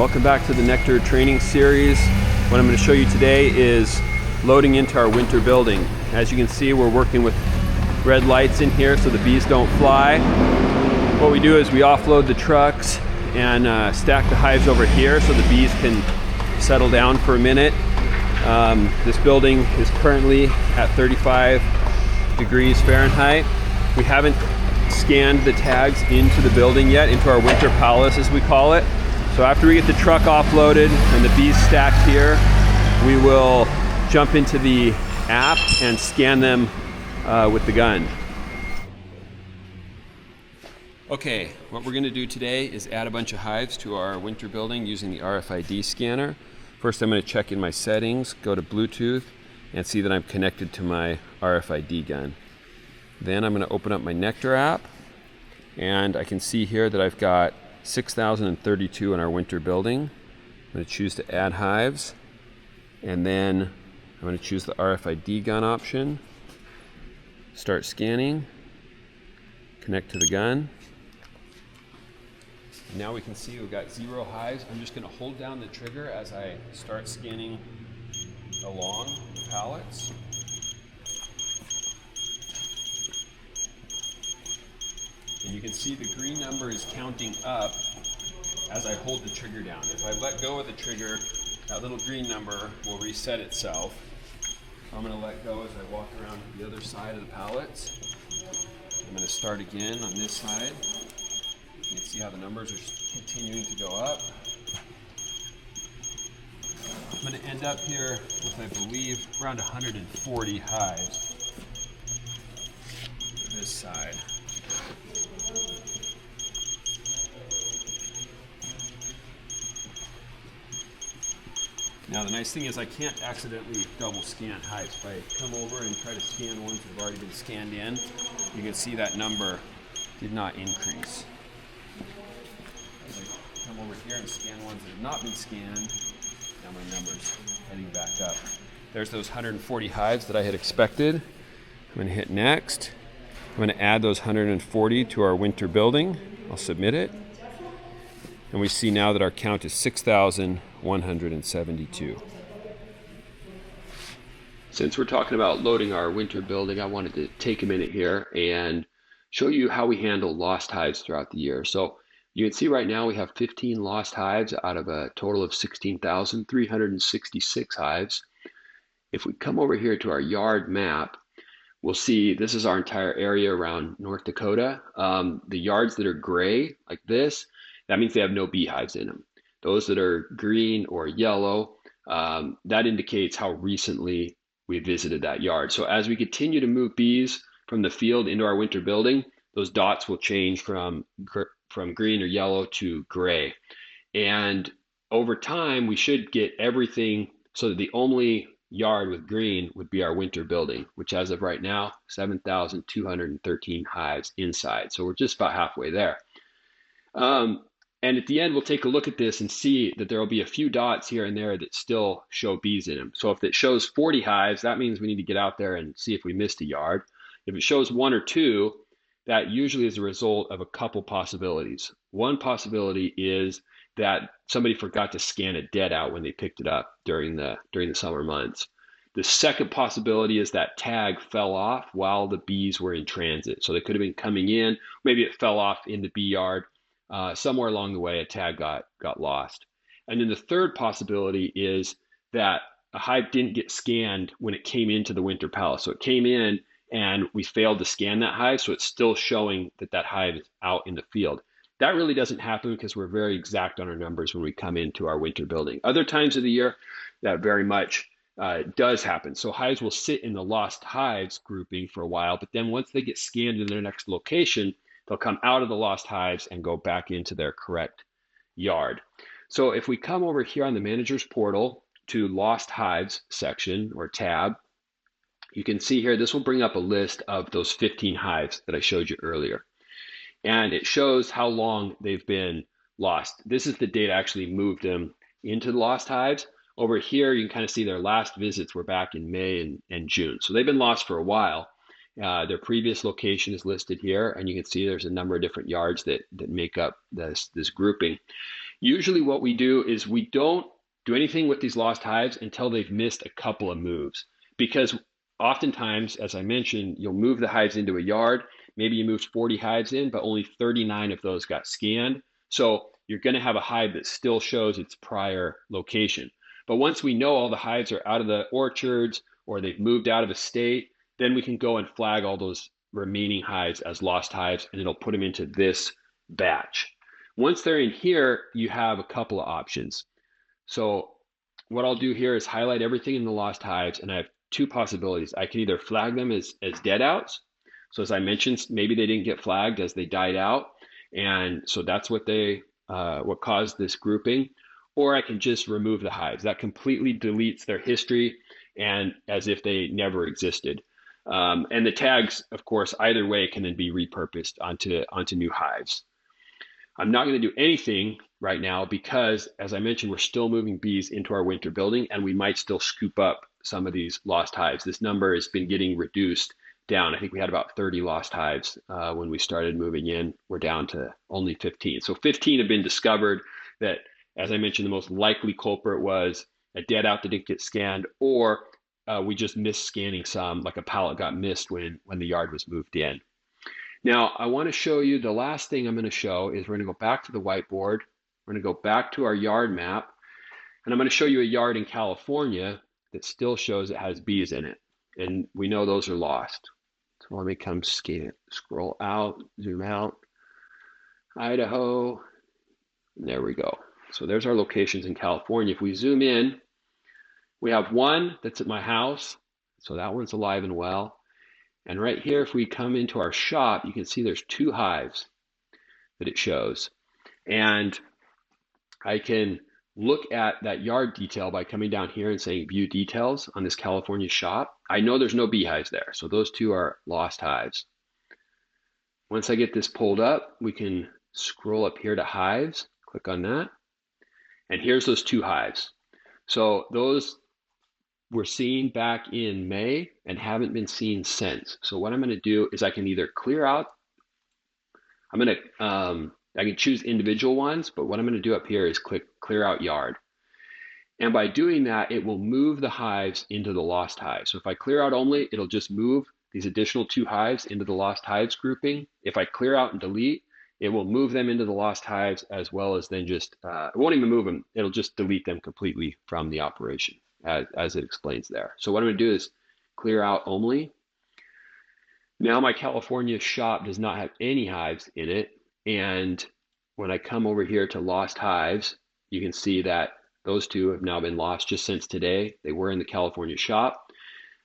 Welcome back to the Nectar training series. What I'm going to show you today is loading into our winter building. As you can see, we're working with red lights in here so the bees don't fly. What we do is we offload the trucks and stack the hives over here so the bees can settle down for a minute. This building is currently at 35 degrees Fahrenheit. We haven't scanned the tags into the building yet, into our winter palace as we call it. So after we get the truck offloaded and the bees stacked here, we will jump into the app and scan them with the gun. Okay, what we're going to do today is add a bunch of hives to our winter building using the RFID scanner. First, I'm going to check in my settings, go to Bluetooth, and see that I'm connected to my RFID gun. Then I'm going to open up my Nectar app, and I can see here that I've got 6,032 in our winter building. I'm going to choose to add hives, and then I'm going to choose the RFID gun option, start scanning, connect to the gun. Now we can see we've got 0 hives. I'm just going to hold down the trigger as I start scanning along the pallets. And you can see the green number is counting up as I hold the trigger down. If I let go of the trigger, that little green number will reset itself. I'm going to let go as I walk around to the other side of the pallets. I'm going to start again on this side. You can see how the numbers are continuing to go up. I'm going to end up here with, I believe, around 140 hives this side. Now the nice thing is I can't accidentally double scan hives. If I come over and try to scan ones that have already been scanned in, you can see that number did not increase. As I come over here and scan ones that have not been scanned, now my number's heading back up. There's those 140 hives that I had expected. I'm going to hit next. I'm going to add those 140 to our winter building. I'll submit it. And we see now that our count is 6,172. Since we're talking about loading our winter building, I wanted to take a minute here and show you how we handle lost hives throughout the year. So you can see right now we have 15 lost hives out of a total of 16,366 hives. If we come over here to our yard map, we'll see this is our entire area around North Dakota. The yards that are gray like this, that means they have no beehives in them. Those that are green or yellow, that indicates how recently we visited that yard. So as we continue to move bees from the field into our winter building, those dots will change from green or yellow to gray. And over time, we should get everything so that the only yard with green would be our winter building, which as of right now, 7,213 hives inside. So we're just about halfway there. And at the end, we'll take a look at this and see that there will be a few dots here and there that still show bees in them. So if it shows 40 hives, that means we need to get out there and see if we missed a yard. If it shows 1 or 2, that usually is a result of a couple possibilities. One possibility is that somebody forgot to scan a dead out when they picked it up during the summer months. The second possibility is that tag fell off while the bees were in transit. So they could have been coming in, maybe it fell off in the bee yard. Somewhere along the way, a tag got lost. And then the third possibility is that a hive didn't get scanned when it came into the winter palace. So it came in and we failed to scan that hive, so it's still showing that that hive is out in the field. That really doesn't happen because we're very exact on our numbers when we come into our winter building. Other times of the year, that very much does happen. So hives will sit in the lost hives grouping for a while, but then once they get scanned in their next location, they'll come out of the lost hives and go back into their correct yard. So if we come over here on the manager's portal to Lost Hives section or tab, you can see here, this will bring up a list of those 15 hives that I showed you earlier. And it shows how long they've been lost. This is the date I actually moved them into the Lost Hives. Over here, you can kind of see their last visits were back in May and June. So they've been lost for a while. Their previous location is listed here, and you can see there's a number of different yards that make up this grouping. Usually what we do is we don't do anything with these lost hives until they've missed a couple of moves. Because oftentimes, as I mentioned, you'll move the hives into a yard. Maybe you moved 40 hives in, but only 39 of those got scanned. So you're going to have a hive that still shows its prior location. But once we know all the hives are out of the orchards or they've moved out of a state, then we can go and flag all those remaining hives as lost hives, and it'll put them into this batch. Once they're in here, you have a couple of options. So what I'll do here is highlight everything in the lost hives, and I have two possibilities. I can either flag them as dead outs. So as I mentioned, maybe they didn't get flagged as they died out, and so that's what caused this grouping. Or I can just remove the hives. That completely deletes their history and as if they never existed. And the tags, of course, either way can then be repurposed onto new hives. I'm not going to do anything right now because, as I mentioned, we're still moving bees into our winter building, and we might still scoop up some of these lost hives. This number has been getting reduced down. I think we had about 30 lost hives when we started moving in. We're down to only 15. So 15 have been discovered that, as I mentioned, the most likely culprit was a dead out that didn't get scanned, or we just missed scanning some, like a pallet got missed when the yard was moved in. Now, I want to show you the last thing I'm going to show is we're going to go back to the whiteboard. We're going to go back to our yard map, and I'm going to show you a yard in California that still shows it has bees in it. And we know those are lost. So let me come scroll out, zoom out. Idaho. There we go. So there's our locations in California. If we zoom in, we have one that's at my house. So that one's alive and well. And right here, if we come into our shop, you can see there's two hives that it shows. And I can look at that yard detail by coming down here and saying view details on this California shop. I know there's no beehives there, so those two are lost hives. Once I get this pulled up, we can scroll up here to hives, click on that, and here's those two hives. So those were seen back in May and haven't been seen since. So what I'm going to do is I can either clear out, I can choose individual ones, but what I'm going to do up here is click clear out yard. And by doing that, it will move the hives into the lost hives. So if I clear out only, it'll just move these additional two hives into the lost hives grouping. If I clear out and delete, it will move them into the lost hives, as well as then just, it won't even move them. It'll just delete them completely from the operation as it explains there. So what I'm going to do is clear out only. Now my California shop does not have any hives in it. And when I come over here to lost hives, you can see that those two have now been lost just since today. They were in the California shop.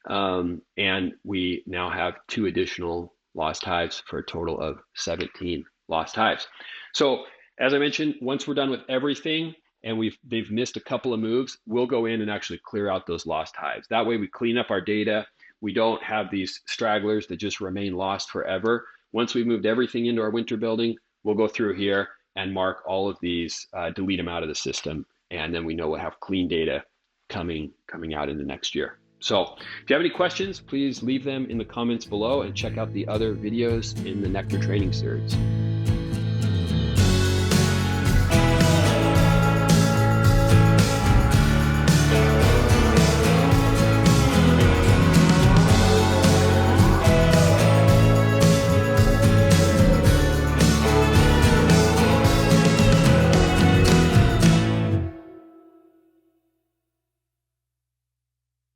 And we now have two additional lost hives for a total of 17 lost hives. So as I mentioned, once we're done with everything and they've missed a couple of moves, we'll go in and actually clear out those lost hives. That way we clean up our data. We don't have these stragglers that just remain lost forever. Once we've moved everything into our winter building, we'll go through here and mark all of these, delete them out of the system, and then we know we'll have clean data coming out in the next year. So if you have any questions, please leave them in the comments below and check out the other videos in the Nectar training series.